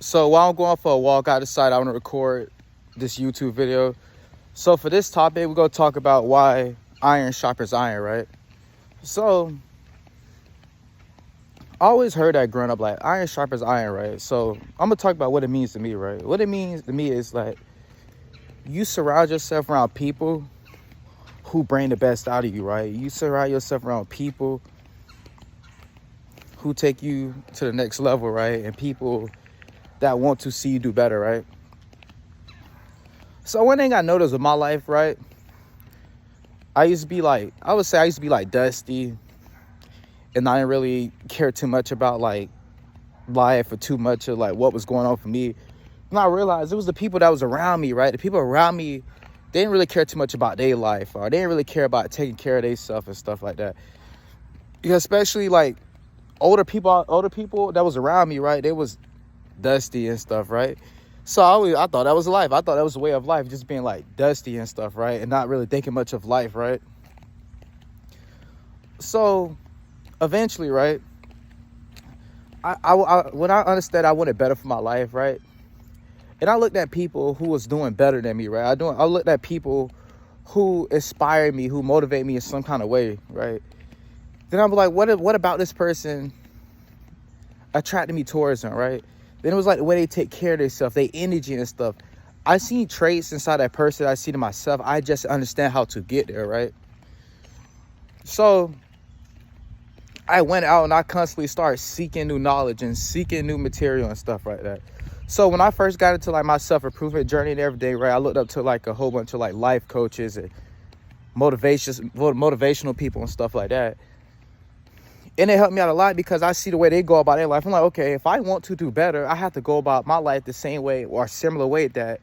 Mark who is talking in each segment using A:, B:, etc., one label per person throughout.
A: So while I'm going for a walk, I decided I want to record this YouTube video. So for this topic, we're going to talk about why iron sharpens iron, right? So I always heard that growing up, like iron sharpens iron, right? So I'm going to talk about what it means to me, right? What it means to me is like you surround yourself around people who bring the best out of you, right? You surround yourself around people who take you to the next level, right? And people that want to see you do better, right? So one thing I noticed with my life, right? I used to be like dusty, and I didn't really care too much about like life or too much of like what was going on for me. And I realized it was the people that was around me, right? The people around me, they didn't really care too much about their life, or they didn't really care about taking care of themselves and stuff like that. Because especially like older people that was around me, right? They was dusty and stuff, right? So I thought that was life. I thought that was a way of life, just being like dusty and stuff, right? And not really thinking much of life, right? So eventually, right, when I understood I wanted better for my life, right? And I looked at people who was doing better than me, right? I looked at people who inspired me, who motivate me in some kind of way, right? Then I'm like, what about this person attracted me towards them, right? Then it was like the way they take care of themselves, their energy and stuff. I see traits inside that person I see to myself. I just understand how to get there, right? So I went out and I constantly started seeking new knowledge and seeking new material and stuff like that. So when I first got into like my self-improvement journey and everything, right, I looked up to like a whole bunch of like life coaches and motivational people and stuff like that. And it helped me out a lot because I see the way they go about their life. I'm like, okay, if I want to do better, I have to go about my life the same way or similar way that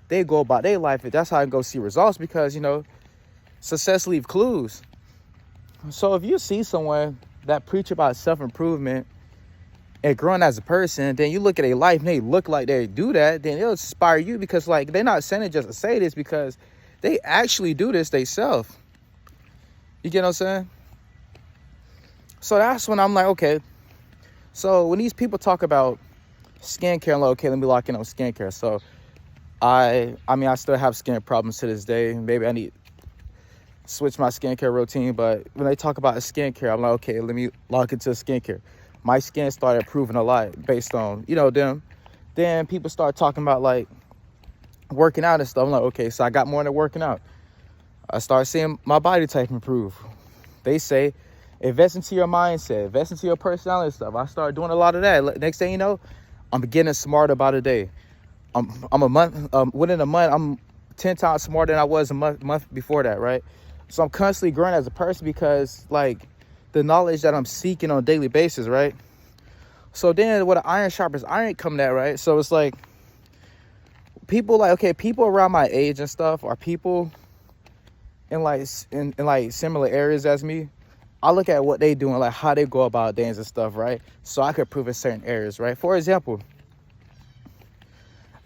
A: they go about their life. That's how I can go see results because, you know, success leaves clues. So if you see someone that preach about self-improvement and growing as a person, then you look at their life and they look like they do that, then it'll inspire you because like they're not saying it just to say this because they actually do this themselves. You get what I'm saying? So that's when I'm like, okay. So when these people talk about skincare, I'm like, okay, let me lock in on skincare. So I still have skin problems to this day. Maybe I need to switch my skincare routine. But when they talk about skincare, I'm like, okay, let me lock into skincare. My skin started improving a lot based on, you know, them. Then people start talking about like working out and stuff. I'm like, okay, so I got more into working out. I started seeing my body type improve. They say, invest into your mindset, invest into your personality and stuff. I started doing a lot of that. Next thing you know, I'm getting smarter by the day. Within a month, I'm 10 times smarter than I was a month before that, right? So I'm constantly growing as a person because like the knowledge that I'm seeking on a daily basis, right? So then what iron sharpens iron coming at, right? So it's like people around my age and stuff are people in like similar areas as me. I look at what they doing, like how they go about things and stuff, right? So I could improve in certain areas, right? For example,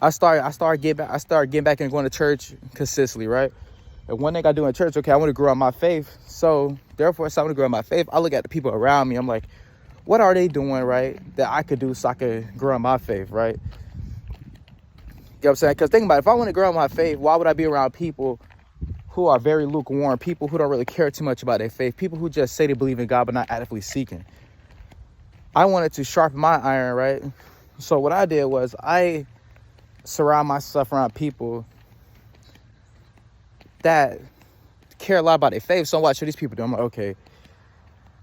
A: I started getting back and going to church consistently, right? And one thing I do in church, okay, I want to grow in my faith. So therefore, so I want to grow in my faith. I look at the people around me. I'm like, what are they doing, right? That I could do so I could grow in my faith, right? You know what I'm saying? Because think about it, if I want to grow in my faith, why would I be around people who are very lukewarm, people who don't really care too much about their faith, people who just say they believe in God but not actively seeking? I wanted to sharpen my iron, right? So what I did was I surround myself around people that care a lot about their faith. So I'm watching these people do. I'm like, okay,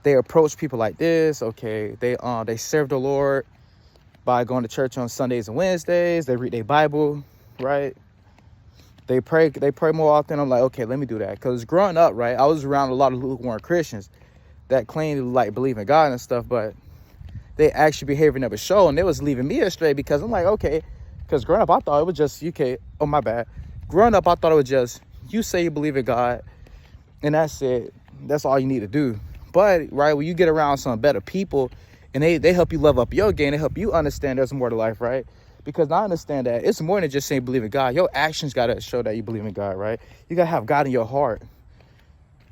A: they approach people like this. Okay, they serve the Lord by going to church on Sundays and Wednesdays. They read their Bible, right? They pray more often. I'm like, okay, let me do that. Because growing up, right, I was around a lot of lukewarm Christians that claimed to like believe in God and stuff, but they actually behavior never show, and they was leaving me astray because I'm like, okay, because growing up I thought it was just oh my bad. Growing up I thought it was just you say you believe in God, and that's it. That's all you need to do. But right, when you get around some better people, and they help you level up your game, they help you understand there's more to life, right? Because I understand that it's more than just saying believe in God. Your actions got to show that you believe in God, right? You got to have God in your heart.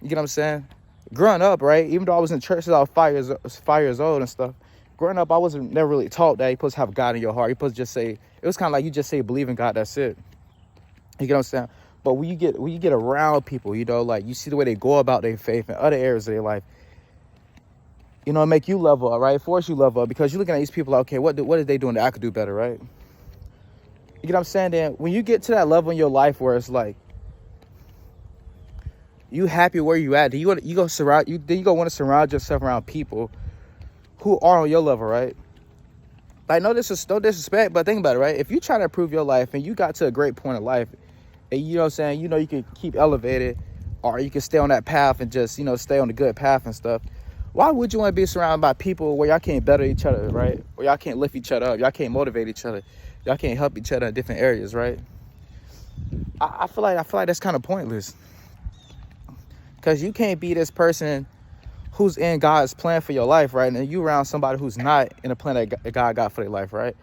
A: You get what I'm saying? Growing up, right, even though I was in church since I was 5 years old and stuff, growing up, I wasn't never really taught that you're supposed to have God in your heart. You're supposed to just say, it was kind of like you just say, believe in God, that's it. You get what I'm saying? But when you get around people, you know, like you see the way they go about their faith in other areas of their life, you know, it make you level up, right? Force you level up, because you're looking at these people like, okay, what are they doing that I could do better, right? You get what I'm saying? Then when you get to that level in your life where it's like, you happy where you at, then you go want to surround yourself around people who are on your level, right? Like, no disrespect, but think about it, right? If you try to improve your life and you got to a great point of life, and you know what I'm saying, you know, you can keep elevated, or you can stay on that path and just, you know, stay on the good path and stuff. Why would you want to be surrounded by people where y'all can't better each other, right? Where y'all can't lift each other up, y'all can't motivate each other, y'all can't help each other in different areas, right? I feel like that's kind of pointless, because you can't be this person who's in God's plan for your life, right? And you around somebody who's not in the plan that God got for their life, right?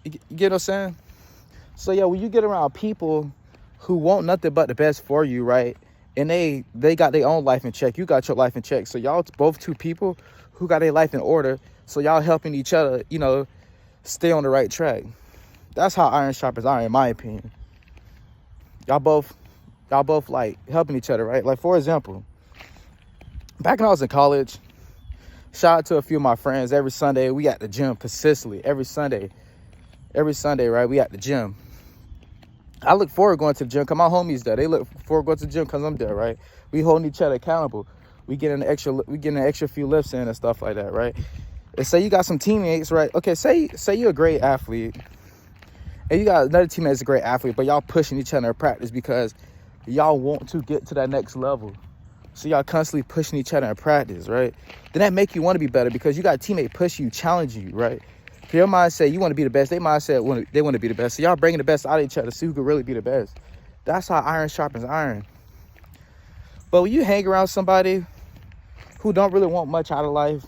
A: You get what I'm saying? So yeah, when you get around people who want nothing but the best for you, right? And they got their own life in check, you got your life in check. So y'all both two people who got their life in order. So y'all helping each other, you know, stay on the right track. That's how iron sharpens iron, in my opinion. Y'all both like helping each other, right? Like, for example, back when I was in college, shout out to a few of my friends. Every Sunday, we at the gym consistently. Every Sunday, right? We at the gym. I look forward to going to the gym because my homies there. They look forward to going to the gym because I'm there, right? We holding each other accountable. We getting an extra few lifts in and stuff like that, right? And say you got some teammates, right? Okay, say you're a great athlete, and you got another teammate that's a great athlete, but y'all pushing each other in practice because y'all want to get to that next level. So y'all constantly pushing each other in practice, right? Then that make you want to be better because you got a teammate pushing you, challenging you, right? Your mindset, you want to be the best. Their mindset, they want to be the best. So y'all bringing the best out of each other, see who could really be the best. That's how iron sharpens iron. But when you hang around somebody who don't really want much out of life,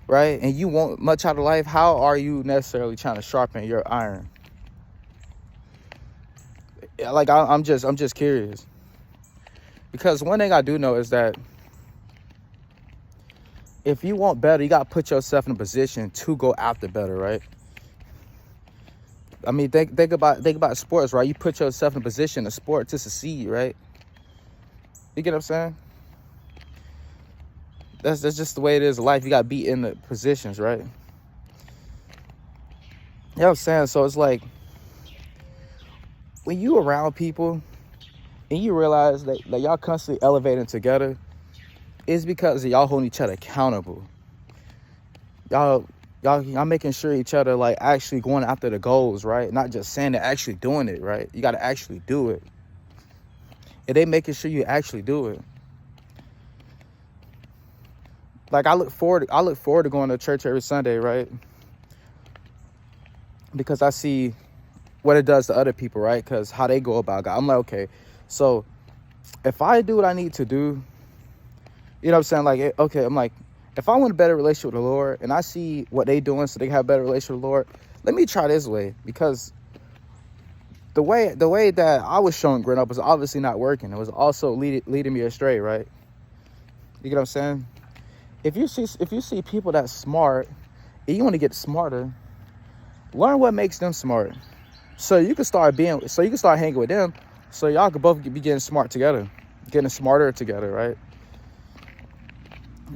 A: right? And you want much out of life, how are you necessarily trying to sharpen your iron? Like, I'm just curious. Because one thing I do know is that if you want better, you got to put yourself in a position to go after better, right? I mean, think about sports, right? You put yourself in a position in sport to succeed, right? You get what I'm saying? That's just the way it is in life. You got to be in the positions, right? You know what I'm saying? So it's like, when you around people and you realize that y'all constantly elevating together, it's because of y'all holding each other accountable. Y'all making sure each other like actually going after the goals, right? Not just saying it, actually doing it, right? You got to actually do it. And they making sure you actually do it. Like, I look forward to going to church every Sunday, right? Because I see what it does to other people, right? Because how they go about God. I'm like, okay, so if I do what I need to do, you know what I'm saying? Like, okay, I'm like, if I want a better relationship with the Lord and I see what they doing so they have a better relationship with the Lord, let me try this way. Because the way that I was shown growing up was obviously not working. It was also leading me astray, right? You get what I'm saying? If you see people that's smart and you want to get smarter, learn what makes them smart. So you can start hanging with them, so y'all could both be getting smart together, getting smarter together, right?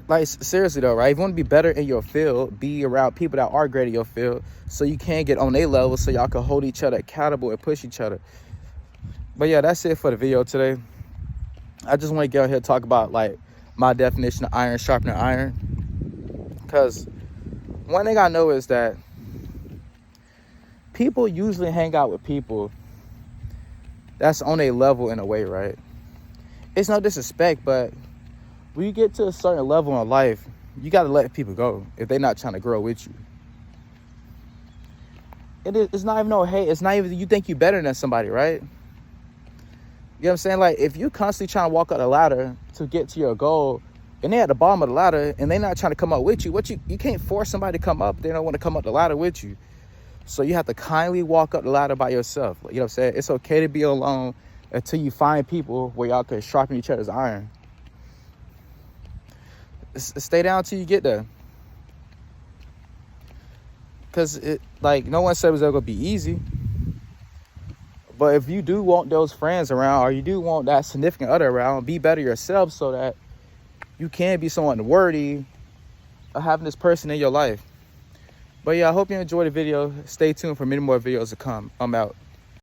A: Like, seriously though, right? If you want to be better in your field, be around people that are great in your field, so you can get on their level, so y'all can hold each other accountable and push each other. But yeah, that's it for the video today. I just want to get on here and talk about like my definition of iron sharpening iron, because one thing I know is that people usually hang out with people that's on a level in a way, right? It's no disrespect, but when you get to a certain level in life, you got to let people go if they're not trying to grow with you. It's not even no hate. It's not even you think you're better than somebody, right? You know what I'm saying? Like, if you constantly trying to walk up the ladder to get to your goal, and they're at the bottom of the ladder, and they're not trying to come up with you, you can't force somebody to come up. They don't want to come up the ladder with you. So you have to kindly walk up the ladder by yourself. You know what I'm saying? It's okay to be alone until you find people where y'all can sharpen each other's iron. stay down till you get there. Because it, like, no one said it was ever gonna be easy. But if you do want those friends around, or you do want that significant other around, be better yourself so that you can be someone worthy of having this person in your life. But yeah, I hope you enjoyed the video. Stay tuned for many more videos to come. I'm out.